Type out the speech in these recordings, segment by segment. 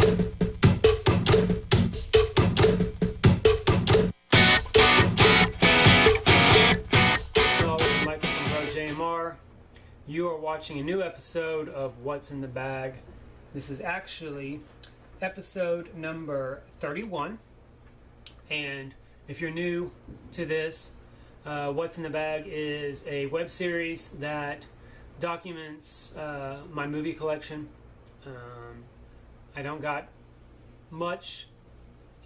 Hello, this is Michael from JMR. You are watching a new episode of What's in the Bag. This is actually episode number 31. And if you're new to this, What's in the Bag is a web series that documents my movie collection. I don't got much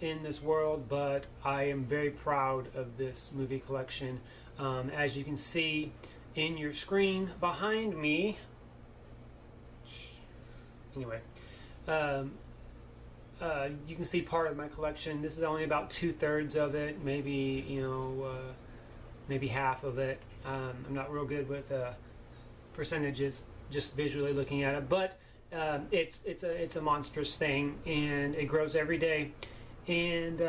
in this world, but I am very proud of this movie collection. As you can see in your screen behind me, anyway, you can see part of my collection. This is only about 2/3 of it, maybe maybe half of it. I'm not real good with percentages, just visually looking at it, but it's a monstrous thing, and it grows every day. And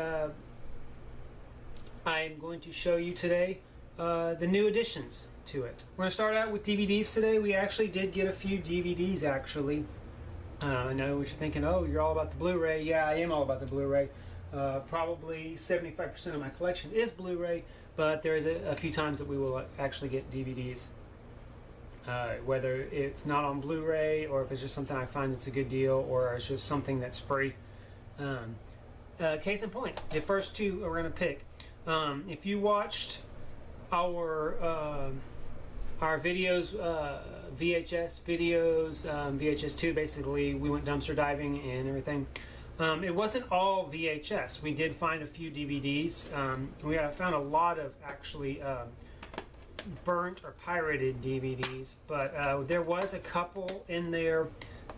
I'm going to show you today the new additions to it. We're going to start out with DVDs today. We actually did get a few DVDs, actually. I know what you're thinking, oh, you're all about the Blu-ray. Yeah, I am all about the Blu-ray. Probably 75% of my collection is Blu-ray, but there's a few times that we will actually get DVDs. Whether it's not on Blu-ray, or if it's just something I find that's a good deal, or it's just something that's free. Case in point, the first two we're going to pick. If you watched our videos, VHS videos, VHS2, basically we went dumpster diving and everything. It wasn't all VHS. We did find a few DVDs. We found a lot of actually burnt or pirated DVDs, but there was a couple in there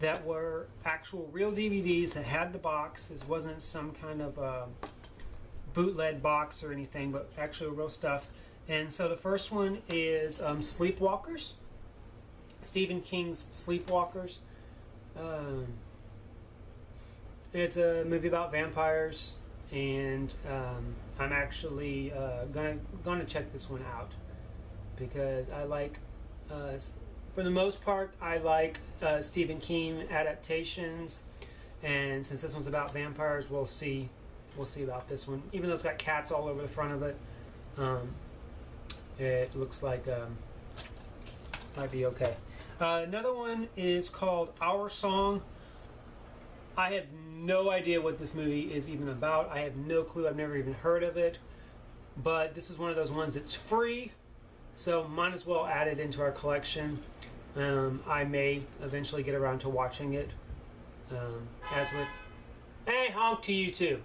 that were actual real DVDs that had the box. It wasn't some kind of bootleg box or anything, but actually real stuff. And so the first one is Sleepwalkers, Stephen King's Sleepwalkers. It's a movie about vampires, and I'm actually gonna check this one out, because I like, for the most part, I like Stephen King adaptations, and since this one's about vampires, we'll see about this one. Even though it's got cats all over the front of it, it looks like might be okay. Another one is called Our Song. I have no idea what this movie is even about. I have no clue. I've never even heard of it. But this is one of those ones that's free, so might as well add it into our collection. I may eventually get around to watching it. As with, hey, honk to you too.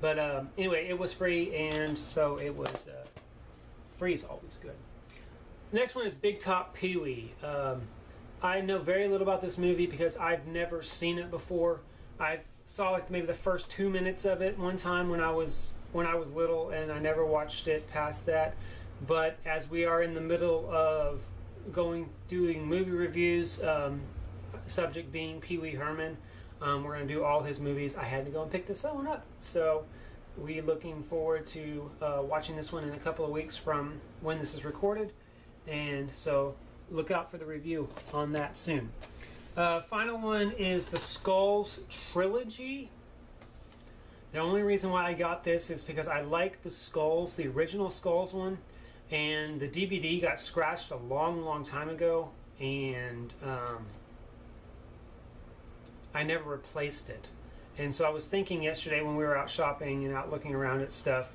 But anyway, it was free, and so it was free is always good. The next one is Big Top Pee-wee. I know very little about this movie because I've never seen it before. I saw like maybe the first 2 minutes of it one time when I was little, and I never watched it past that. But as we are in the middle of doing movie reviews, subject being Pee Wee Herman, we're going to do all his movies. I had to go and pick this one up, so we're looking forward to watching this one in a couple of weeks from when this is recorded, and so look out for the review on that soon. Final one is the Skulls Trilogy. The only reason why I got this is because I like the Skulls, the original Skulls one, and the DVD got scratched a long time ago, and I never replaced it. And so I was thinking yesterday when we were out shopping and out looking around at stuff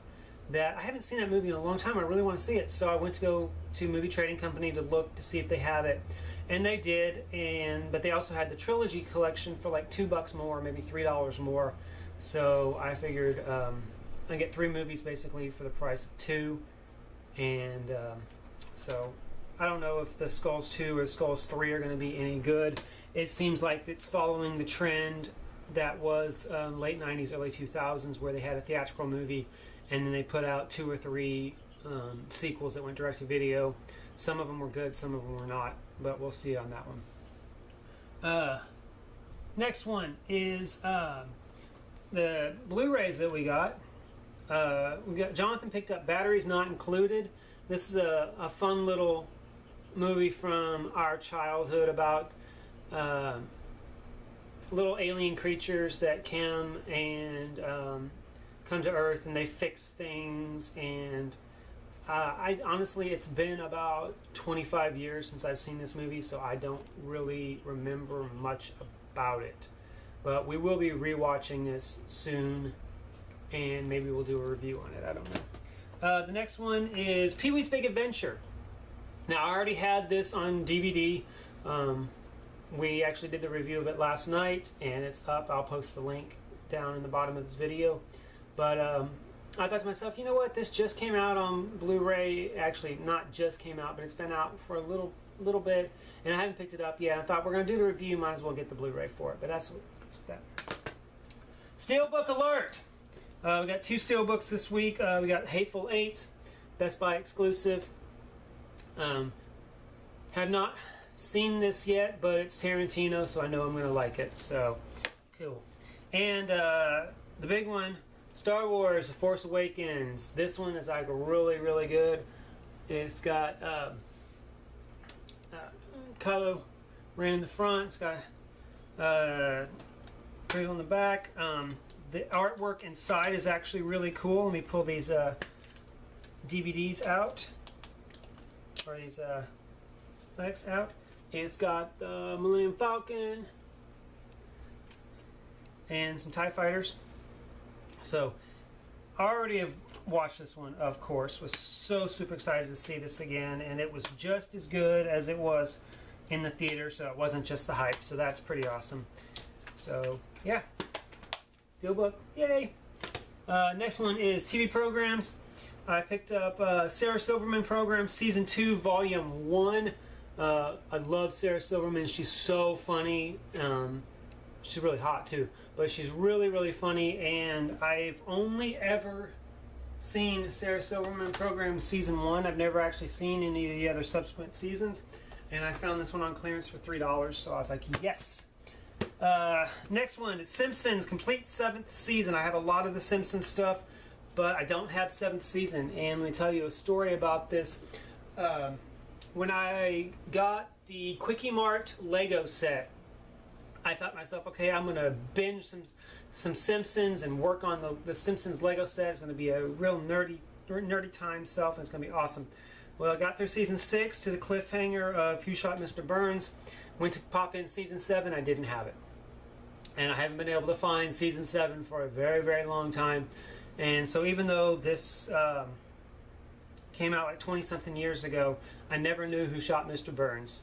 that I haven't seen that movie in a long time. I really want to see it. So I went to go to Movie Trading Company to look to see if they have it. And they did, but they also had the Trilogy collection for like $2 more, maybe $3 more. So I figured I get 3 movies basically for the price of 2. And so I don't know if the Skulls 2 or Skulls 3 are going to be any good. It seems like it's following the trend that was late 90s, early 2000s, where they had a theatrical movie and then they put out 2 or 3 sequels that went direct to video. Some of them were good, some of them were not, but we'll see on that one. Next one is the Blu-rays that we got. Jonathan picked up Batteries Not Included. This is a fun little movie from our childhood about little alien creatures that come and come to Earth, and they fix things. And I honestly, it's been about 25 years since I've seen this movie, so I don't really remember much about it. But we will be rewatching this soon, and maybe we'll do a review on it. I don't know. The next one is Pee-wee's Big Adventure. Now, I already had this on DVD. We actually did the review of it last night, and it's up. I'll post the link down in the bottom of this video. But I thought to myself, you know what? This just came out on Blu-ray. Actually, not just came out, but it's been out for a little bit, and I haven't picked it up yet. I thought we're going to do the review. Might as well get the Blu-ray for it. But that's that. Steelbook alert! We got 2 Steelbooks this week. We got Hateful Eight, Best Buy exclusive. Have not seen this yet, but it's Tarantino, so I know I'm going to like it. So, cool. And the big one, Star Wars: The Force Awakens. This one is like really, really good. It's got Kylo Ren in the front. It's got Grill on the back. The artwork inside is actually really cool. Let me pull these DVDs out, or these legs out. It's got the Millennium Falcon and some TIE fighters. So I already have watched this one, of course. Was so super excited to see this again, and it was just as good as it was in the theater, so it wasn't just the hype. So that's pretty awesome. So yeah, Steelbook, yay! Next one is TV programs. I picked up Sarah Silverman Program Season 2, Volume 1. I love Sarah Silverman. She's so funny. She's really hot too, but she's really, really funny. And I've only ever seen Sarah Silverman Program Season 1. I've never actually seen any of the other subsequent seasons. And I found this one on clearance for $3, so I was like, yes! Next one is Simpsons Complete 7th Season. I have a lot of the Simpsons stuff, but I don't have 7th season. And let me tell you a story about this. When I got the Quickie Mart Lego set, I thought to myself, okay, I'm going to binge some Simpsons and work on the Simpsons Lego set. It's going to be a real nerdy time self, and it's going to be awesome. Well, I got through Season 6 to the cliffhanger of Who Shot Mr. Burns. Went to pop in Season 7, I didn't have it. And I haven't been able to find Season 7 for a very, very long time. And so even though this came out like 20-something years ago, I never knew who shot Mr. Burns.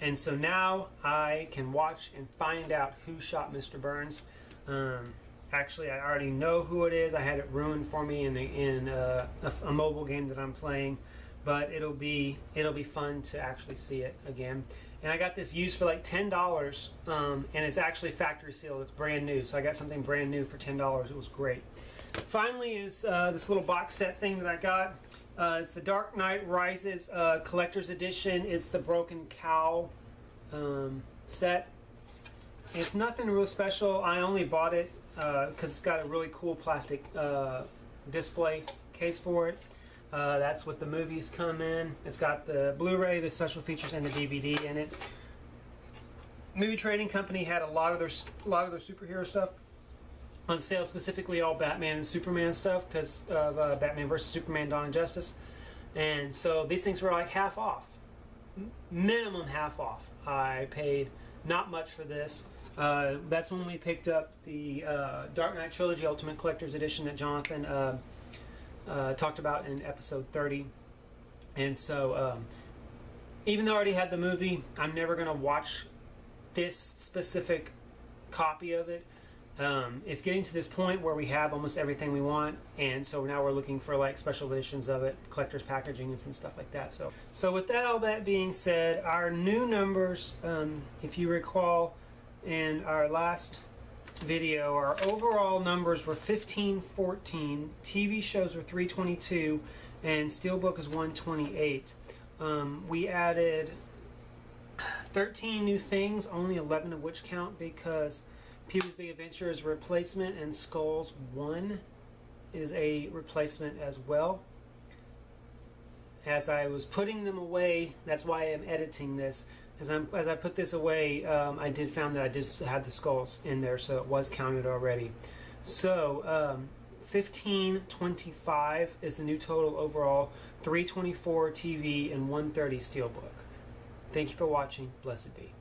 And so now I can watch and find out who shot Mr. Burns. Actually, I already know who it is. I had it ruined for me in a mobile game that I'm playing. But it'll be fun to actually see it again. And I got this used for like $10, and it's actually factory sealed. It's brand new, so I got something brand new for $10. It was great. Finally is this little box set thing that I got. It's the Dark Knight Rises Collector's Edition. It's the Broken Cow set. It's nothing real special. I only bought it because it's got a really cool plastic display case for it. That's what the movies come in. It's got the Blu-ray, the special features, and the DVD in it. Movie Trading Company had a lot of their superhero stuff on sale, specifically all Batman and Superman stuff because of Batman vs. Superman: Dawn of Justice. And so these things were like half off, minimum half off. I paid not much for this. That's when we picked up the Dark Knight Trilogy Ultimate Collector's Edition that Jonathan talked about in episode 30. And so even though I already had the movie, I'm never going to watch this specific copy of it. It's getting to this point where we have almost everything we want, and so now we're looking for like special editions of it, collector's packaging and some stuff like that. So with that, all that being said, our new numbers, if you recall in our last video, our overall numbers were 1514, TV shows were 322, and Steelbook is 128. We added 13 new things, only 11 of which count because Pee-wee's Big Adventure is a replacement, and Skulls 1 is a replacement as well. As I was putting them away, that's why I'm editing this, as I put this away, I did found that I just had the skulls in there, so it was counted already. So 1525 is the new total overall. 324 TV and 130 Steelbook. Thank you for watching. Blessed be.